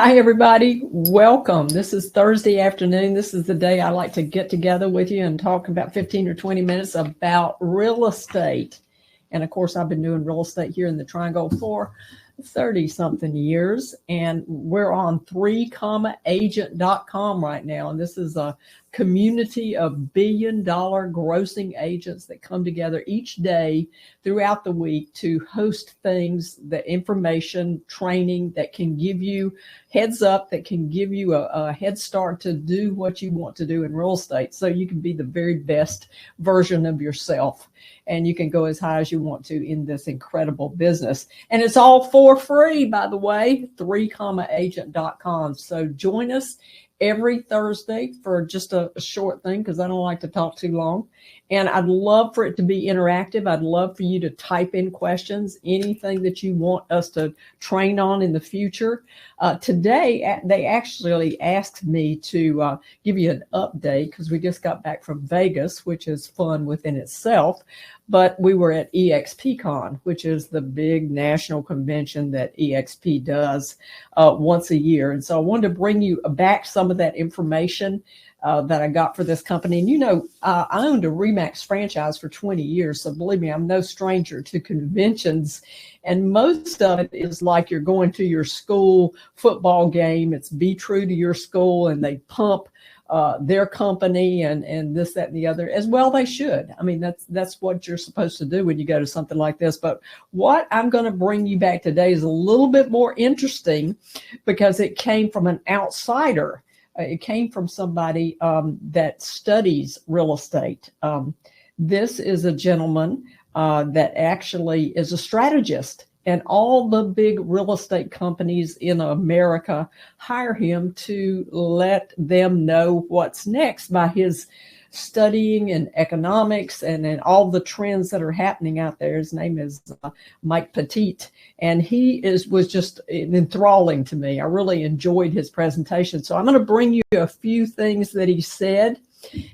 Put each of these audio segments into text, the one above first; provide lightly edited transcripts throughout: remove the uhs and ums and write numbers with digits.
Hi, everybody. Welcome. This is Thursday afternoon. This is the day I like to get together with you and talk about 15 or 20 minutes about real estate. And of course, I've been doing real estate here in the Triangle for 30-something years. And we're on 3agent.com right now. And this is a community of billion-dollar grossing agents that come together each day throughout the week to host things, the information, training that can give you heads up, that can give you a head start to do what you want to do in real estate, so you can be the very best version of yourself. And you can go as high as you want to in this incredible business. And it's all for free, by the way, 3agent.com. So join us every Thursday for just a short thing, because I don't like to talk too long. And I'd love for it to be interactive. I'd love for you to type in questions, anything that you want us to train on in the future. Today, they actually asked me to give you an update, because we just got back from Vegas, which is fun within itself. But we were at eXpCon, which is the big national convention that eXp does once a year. And so I wanted to bring you back some of that information that I got for this company. And you know, I owned a RE/MAX franchise for 20 years. So believe me, I'm no stranger to conventions. And most of it is like you're going to your school football game. It's be true to your school, and they pump their company and this, that, and the other, as well they should. I mean, that's what you're supposed to do when you go to something like this. But what I'm going to bring you back today is a little bit more interesting, because it came from an outsider. It came from somebody that studies real estate. This is a gentleman that actually is a strategist. And all the big real estate companies in America hire him to let them know what's next by his studying and economics and all the trends that are happening out there. His name is Mike Petite, and he was just enthralling to me. I really enjoyed his presentation. So I'm going to bring you a few things that he said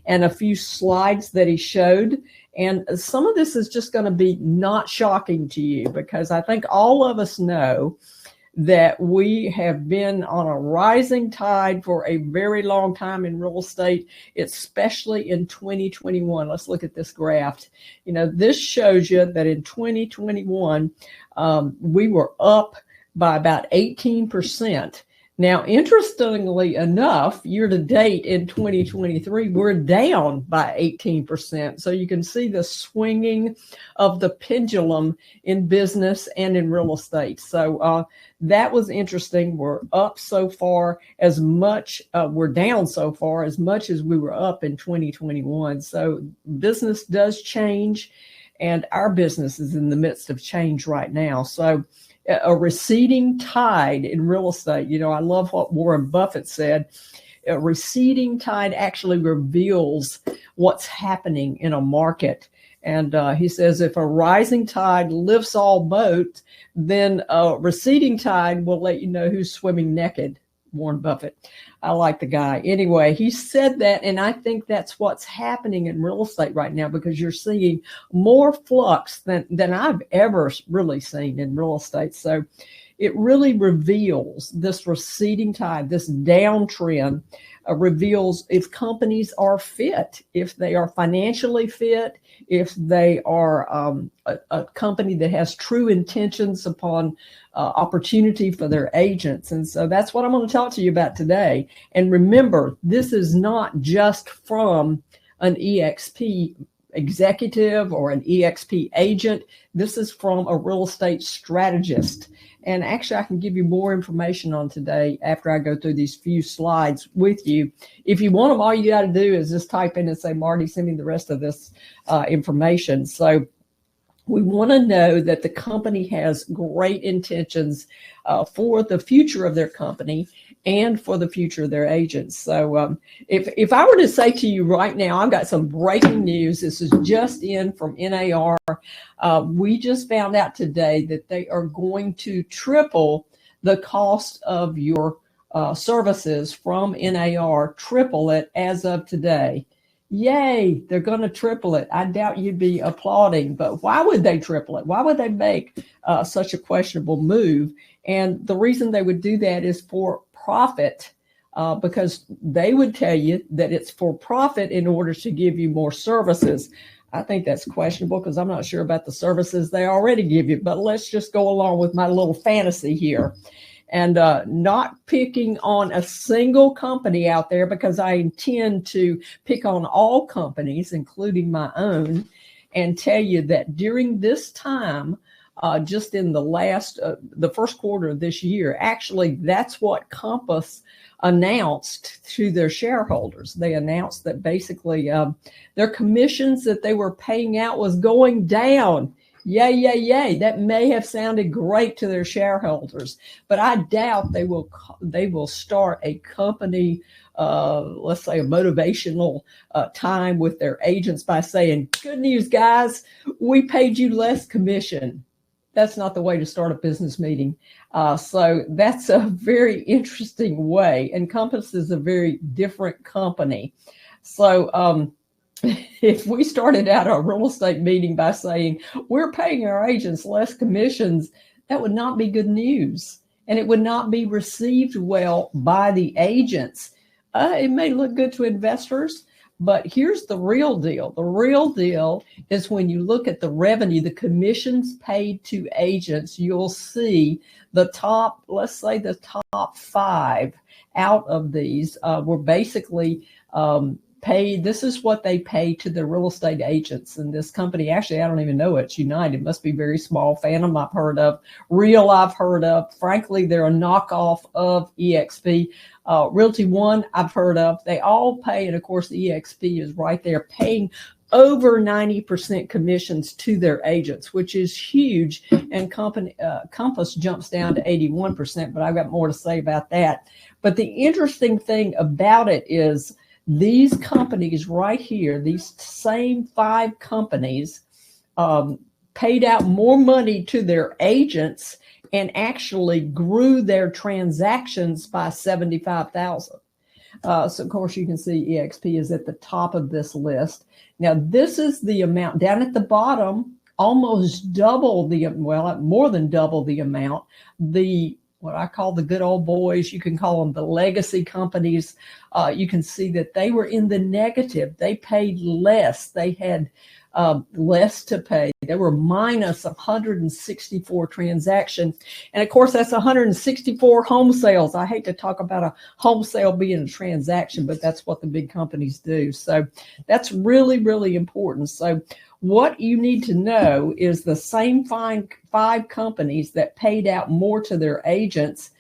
and a few slides that he showed. And some of this is just going to be not shocking to you, because I think all of us know that we have been on a rising tide for a very long time in real estate, especially in 2021. Let's look at this graph. You know, this shows you that in 2021, we were up by about 18%. Now, interestingly enough, year to date in 2023, we're down by 18%. So you can see the swinging of the pendulum in business and in real estate. So that was interesting. We're up so far as much, we're down so far as much as we were up in 2021. So business does change, and our business is in the midst of change right now. So a receding tide in real estate. You know, I love what Warren Buffett said. A receding tide actually reveals what's happening in a market. And he says, if a rising tide lifts all boats, then a receding tide will let you know who's swimming naked. Warren Buffett. I like the guy. Anyway, he said that, and I think that's what's happening in real estate right now, because you're seeing more flux than I've ever really seen in real estate. So it really reveals this receding tide, this downtrend, reveals if companies are fit, if they are financially fit, if they are a company that has true intentions upon opportunity for their agents. And so that's what I'm going to talk to you about today. And remember, this is not just from an EXP executive or an EXP agent. This is from a real estate strategist. And actually, I can give you more information on today after I go through these few slides with you. If you want them, all you got to do is just type in and say, Marty, send me the rest of this information. So we want to know that the company has great intentions for the future of their company and for the future of their agents. So if I were to say to you right now, I've got some breaking news. This is just in from NAR. We just found out today that they are going to triple the cost of your services from NAR, triple it as of today. Yay, they're going to triple it. I doubt you'd be applauding, but why would they triple it? Why would they make such a questionable move? And the reason they would do that is for profit, because they would tell you that it's for profit in order to give you more services. I think that's questionable because I'm not sure about the services they already give you, but let's just go along with my little fantasy here. And not picking on a single company out there, because I intend to pick on all companies, including my own, and tell you that during this time, just in the first quarter of this year, actually, that's what Compass announced to their shareholders. They announced that basically their commissions that they were paying out was going down. Yay, yay, yay. That may have sounded great to their shareholders, but I doubt they will start a company, let's say a motivational time with their agents by saying, good news, guys, we paid you less commission. That's not the way to start a business meeting. So that's a very interesting way. And Compass is a very different company. So if we started out a real estate meeting by saying we're paying our agents less commissions, that would not be good news. And it would not be received well by the agents. It may look good to investors, but here's the real deal. The real deal is when you look at the revenue, the commissions paid to agents, you'll see the top, let's say the top 5 out of these were basically paid. This is what they pay to the real estate agents. And this company, actually, I don't even know it's United. It must be very small. Phantom I've heard of. Real I've heard of. Frankly, they're a knockoff of EXP. Realty One I've heard of. They all pay, and of course EXP is right there paying over 90% commissions to their agents, which is huge. And Compass jumps down to 81%, but I've got more to say about that. But the interesting thing about it is these companies right here, these same 5 companies, paid out more money to their agents and actually grew their transactions by 75,000. So of course you can see EXP is at the top of this list. Now this is the amount down at the bottom, almost double more than double the amount. What I call the good old boys, you can call them the legacy companies. You can see that they were in the negative. They paid less. They had less to pay. They were minus 164 transactions. And of course, that's 164 home sales. I hate to talk about a home sale being a transaction, but that's what the big companies do. So that's really, really important. So what you need to know is the same 5 companies that paid out more to their agents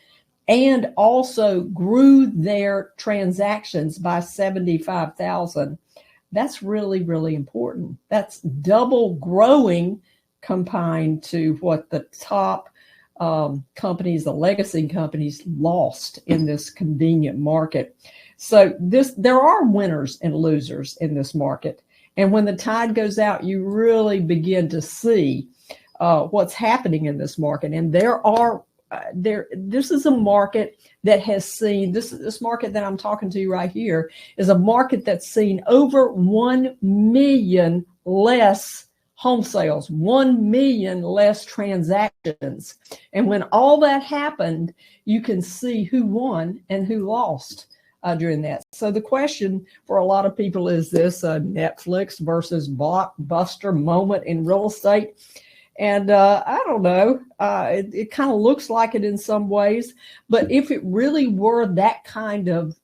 and also grew their transactions by 75,000. That's really, really important. That's double growing combined to what the top companies, the legacy companies, lost in this convenient market. So there are winners and losers in this market. And when the tide goes out, you really begin to see what's happening in this market. And this is a market that has seen, this market that I'm talking to you right here is a market that's seen over 1 million less home sales, 1 million less transactions. And when all that happened, you can see who won and who lost during that. So the question for a lot of people is this Netflix versus blockbuster moment in real estate? And I don't know, it kind of looks like it in some ways, but if it really were that kind of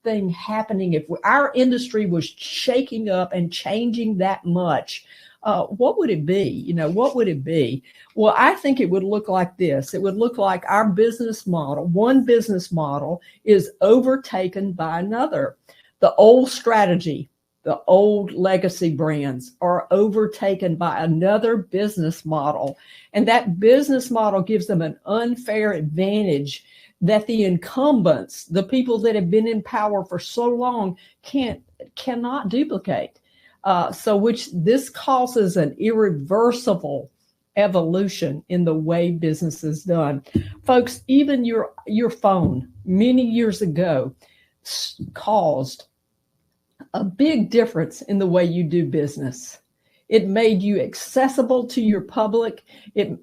thing happening, if our industry was shaking up and changing that much, what would it be? You know, what would it be? Well, I think it would look like this. It would look like our business model, one business model is overtaken by another. The old strategy, the old legacy brands are overtaken by another business model. And that business model gives them an unfair advantage that the incumbents, the people that have been in power for so long, cannot duplicate. Which this causes an irreversible evolution in the way business is done. Folks, even your phone many years ago caused a big difference in the way you do business. It made you accessible to your public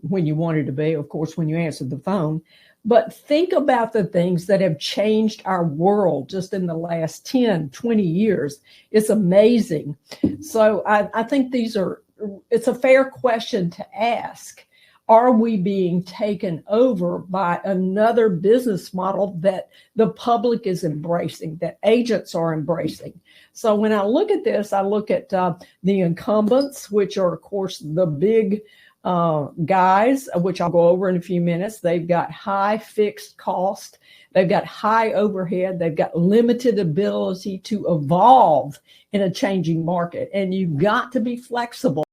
when you wanted to be, of course, when you answered the phone. But think about the things that have changed our world just in the last 10, 20 years. It's amazing. So I think it's a fair question to ask. Are we being taken over by another business model that the public is embracing, that agents are embracing? So when I look at this, I look at the incumbents, which are, of course, the big guys, which I'll go over in a few minutes. They've got high fixed cost. They've got high overhead. They've got limited ability to evolve in a changing market. And you've got to be flexible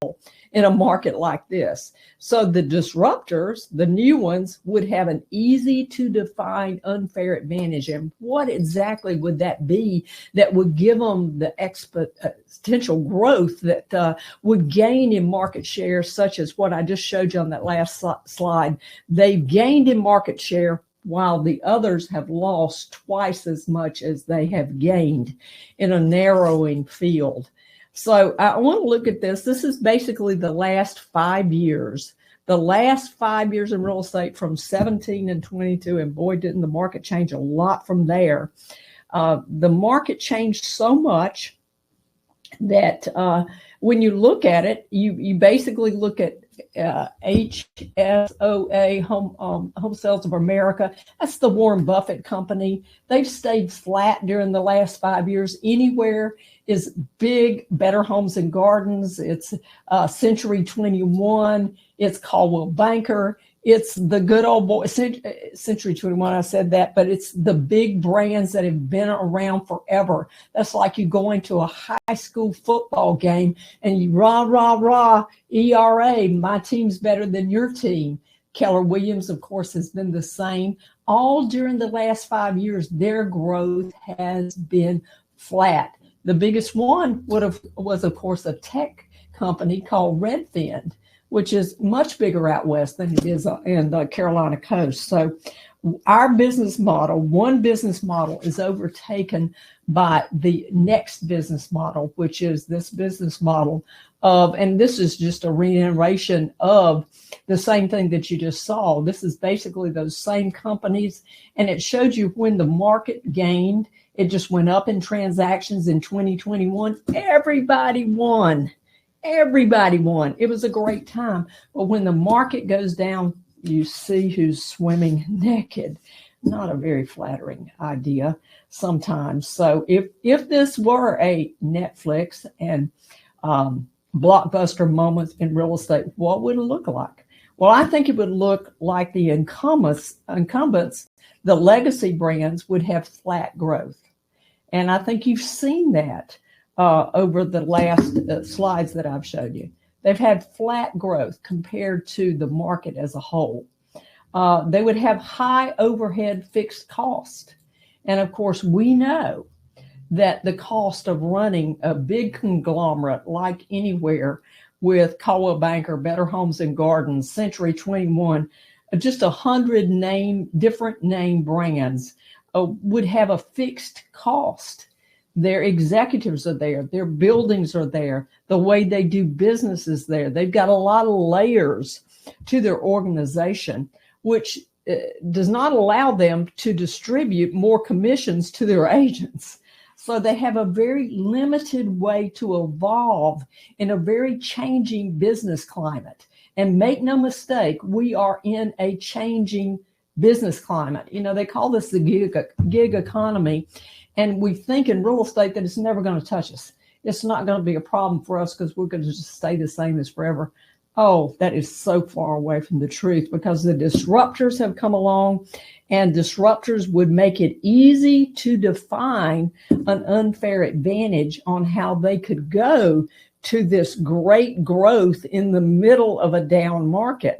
in a market like this. So the disruptors, the new ones, would have an easy to define unfair advantage. And what exactly would that be that would give them the exponential growth that would gain in market share, such as what I just showed you on that last slide? They've gained in market share while the others have lost twice as much as they have gained in a narrowing field. So I want to look at this. This is basically the last 5 years. The last 5 years in real estate from 17 and 22, and boy, didn't the market change a lot from there. The market changed so much that when you look at it, you basically look at HSOA, Home Sales of America. That's the Warren Buffett company. They've stayed flat during the last 5 years. Anywhere is big, Better Homes and Gardens. It's Century 21. It's Coldwell Banker. It's the good old boy, Century 21, I said that, but it's the big brands that have been around forever. That's like you going to a high school football game and you rah, rah, rah, ERA, my team's better than your team. Keller Williams, of course, has been the same. All during the last 5 years, their growth has been flat. The biggest one was, of course, a tech company called Redfin, which is much bigger out west than it is in the Carolina coast. So our business model, one business model, is overtaken by the next business model, which is this business model of, and this is just a reiteration of the same thing that you just saw. This is basically those same companies, and it showed you when the market gained, it just went up in transactions in 2021. Everybody won. Everybody won. It was a great time. But when the market goes down, you see who's swimming naked. Not a very flattering idea sometimes. So if this were a Netflix and blockbuster moment in real estate, what would it look like? Well, I think it would look like the incumbents, the legacy brands, would have flat growth. And I think you've seen that over the last slides that I've showed you. They've had flat growth compared to the market as a whole. They would have high overhead fixed cost. And of course, we know that the cost of running a big conglomerate like Anywhere with Coldwell Banker, Better Homes and Gardens, Century 21, just 100 different name brands would have a fixed cost. Their executives are there. Their buildings are there. The way they do business is there. They've got a lot of layers to their organization, which does not allow them to distribute more commissions to their agents. So they have a very limited way to evolve in a very changing business climate. And make no mistake, we are in a changing business climate. You know, they call this the gig economy. And we think in real estate that it's never going to touch us. It's not going to be a problem for us because we're going to just stay the same as forever. Oh, that is so far away from the truth, because the disruptors have come along, and disruptors would make it easy to define an unfair advantage on how they could go to this great growth in the middle of a down market.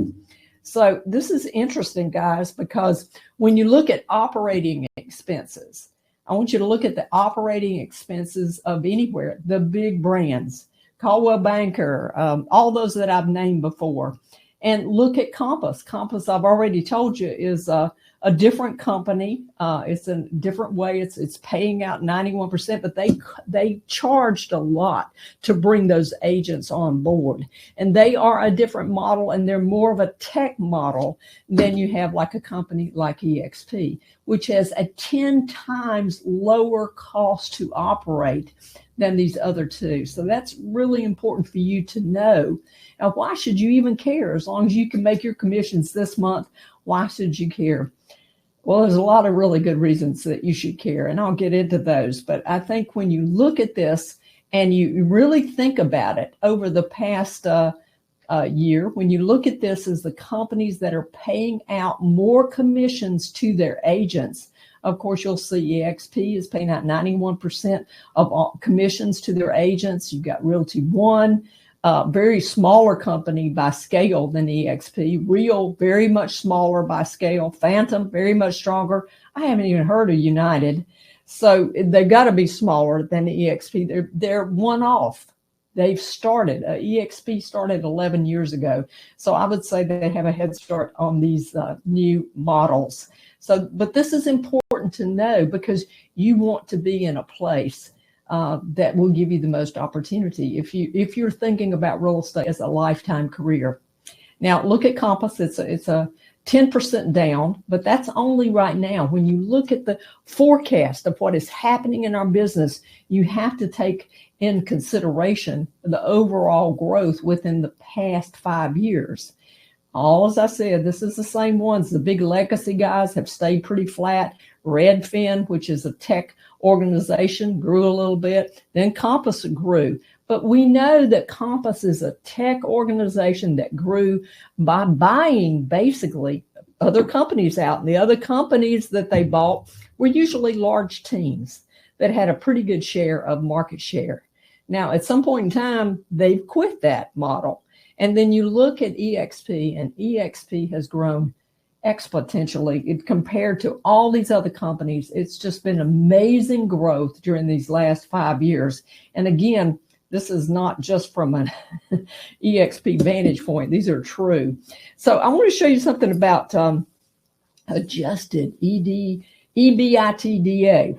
So this is interesting, guys, because when you look at operating expenses, I want you to look at the operating expenses of Anywhere, the big brands, Coldwell Banker, all those that I've named before. And look at Compass. Compass, I've already told you, is a different company. It's a different way. It's paying out 91%, but they charged a lot to bring those agents on board. And they are a different model, and they're more of a tech model than you have like a company like EXP, which has a 10 times lower cost to operate than these other two. So that's really important for you to know. Now, why should you even care? As long as you can make your commissions this month, why should you care? Well, there's a lot of really good reasons that you should care, and I'll get into those. But I think when you look at this and you really think about it over the past year, when you look at this as the companies that are paying out more commissions to their agents, of course, you'll see EXP is paying out 91% of all commissions to their agents. You've got Realty One, very smaller company by scale than EXP. Real, very much smaller by scale. Phantom, very much stronger. I haven't even heard of United. So they've got to be smaller than EXP. They're one-off. They've started. EXP started 11 years ago. So I would say they have a head start on these new models. So, but this is important to know because you want to be in a place that will give you the most opportunity if you're thinking about real estate as a lifetime career. Now, look at Compass. It's a 10% down, but that's only right now. When you look at the forecast of what is happening in our business, you have to take in consideration the overall growth within the past 5 years. All, as I said, this is the same ones. The big legacy guys have stayed pretty flat. Redfin, which is a tech organization, grew a little bit. Then Compass grew. But we know that Compass is a tech organization that grew by buying basically other companies out. And the other companies that they bought were usually large teams that had a pretty good share of market share. Now, at some point in time, they've quit that model. And then you look at EXP, and EXP has grown exponentially compared to all these other companies. It's just been amazing growth during these last 5 years. And again, this is not just from an EXP vantage point. These are true. So I want to show you something about adjusted EBITDA.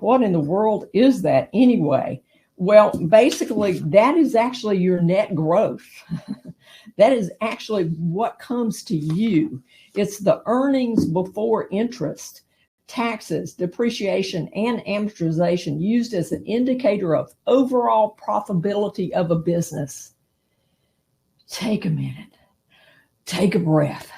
What in the world is that anyway? Well, basically, that is actually your net growth. That is actually what comes to you. It's the earnings before interest, taxes, depreciation, and amortization used as an indicator of overall profitability of a business. Take a minute, take a breath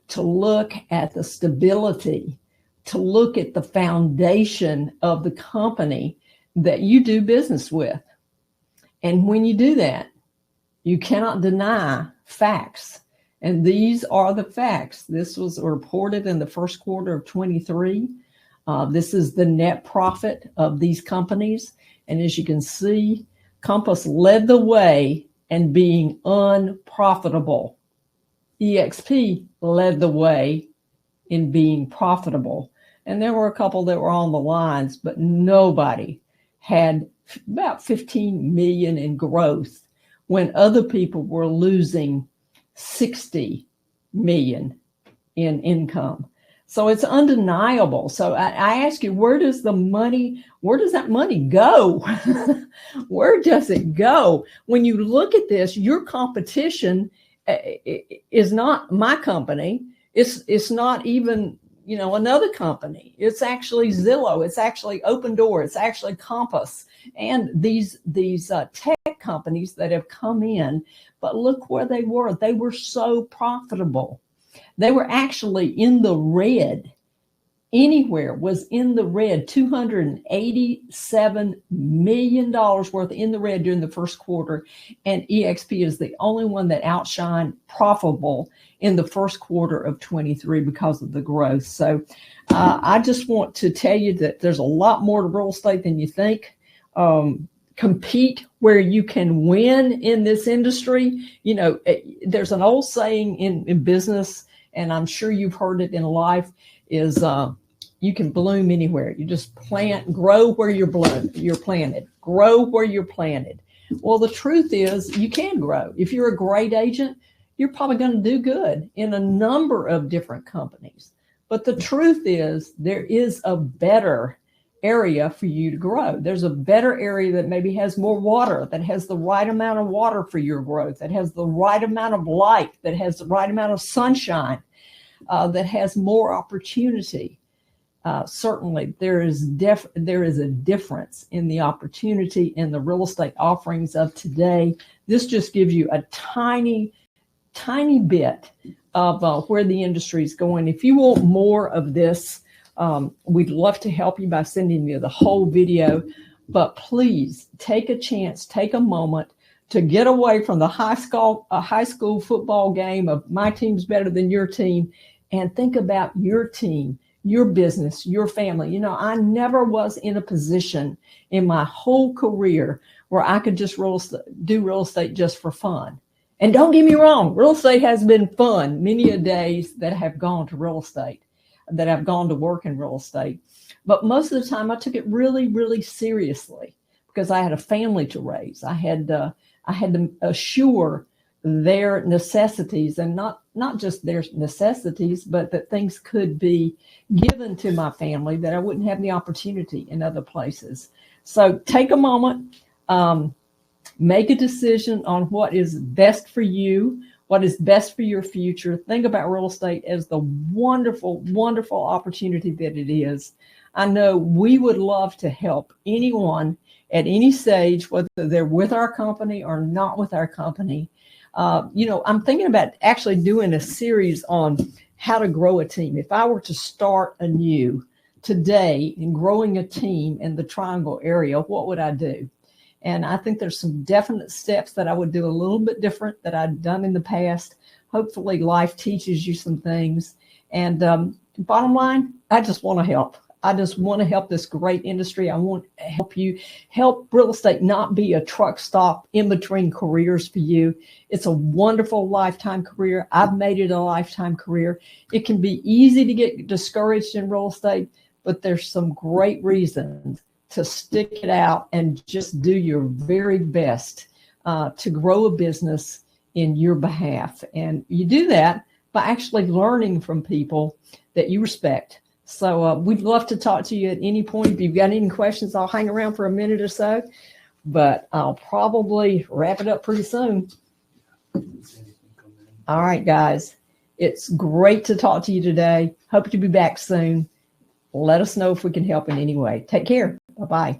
to look at the stability, to look at the foundation of the company that you do business with. And when you do that, you cannot deny facts. And these are the facts. This was reported in the first quarter of 23. This is the net profit of these companies. And as you can see, Compass led the way in being unprofitable. EXP led the way in being profitable. And there were a couple that were on the lines, but nobody had about 15 million in growth when other people were losing 60 million in income. So it's undeniable. So I ask you, where does that money go? Where does it go? When you look at this, your competition is not my company. It's not even, another company. It's actually Zillow. It's actually Open Door. It's actually Compass. And these tech companies that have come in, but look where they were. They were so profitable. They were actually in the red. Anywhere was in the red, $287 million worth in the red during the first quarter. And EXP is the only one that outshined profitable in the first quarter of 23 because of the growth. So I just want to tell you that there's a lot more to real estate than you think. Compete where you can win in this industry. There's an old saying in business, and I'm sure you've heard it in life, is you can bloom anywhere. You just grow where you're planted. Grow where you're planted. Well, the truth is you can grow. If you're a great agent, you're probably going to do good in a number of different companies. But the truth is, there is a better area for you to grow. There's a better area that maybe has more water, that has the right amount of water for your growth, that has the right amount of light, that has the right amount of sunshine, that has more opportunity. Certainly, there is a difference in the opportunity in the real estate offerings of today. This just gives you a tiny bit of where the industry is going. If you want more of this, we'd love to help you by sending you the whole video. But please take a chance, take a moment to get away from the high school football game of my team's better than your team, and think about your team, your business, your family. You know, I never was in a position in my whole career where I could just do real estate just for fun. And don't get me wrong, real estate has been fun many a days that have gone to real estate, that I've gone to work in real estate. But most of the time I took it really, really seriously because I had a family to raise. I had to assure their necessities, and not just their necessities, but that things could be given to my family that I wouldn't have the opportunity in other places. So take a moment, make a decision on what is best for you, what is best for your future. Think about real estate as the wonderful, wonderful opportunity that it is. I know we would love to help anyone at any stage, whether they're with our company or not with our company. I'm thinking about actually doing a series on how to grow a team. If I were to start anew today in growing a team in the Triangle area, what would I do? And I think there's some definite steps that I would do a little bit different that I've done in the past. Hopefully life teaches you some things. And bottom line, I just want to help. I just want to help this great industry. I want to help real estate not be a truck stop in between careers for you. It's a wonderful lifetime career. I've made it a lifetime career. It can be easy to get discouraged in real estate, but there's some great reasons to stick it out and just do your very best to grow a business in your behalf. And you do that by actually learning from people that you respect. So we'd love to talk to you at any point. If you've got any questions, I'll hang around for a minute or so, but I'll probably wrap it up pretty soon. All right, guys, it's great to talk to you today. Hope to be back soon. Let us know if we can help in any way. Take care. Bye-bye.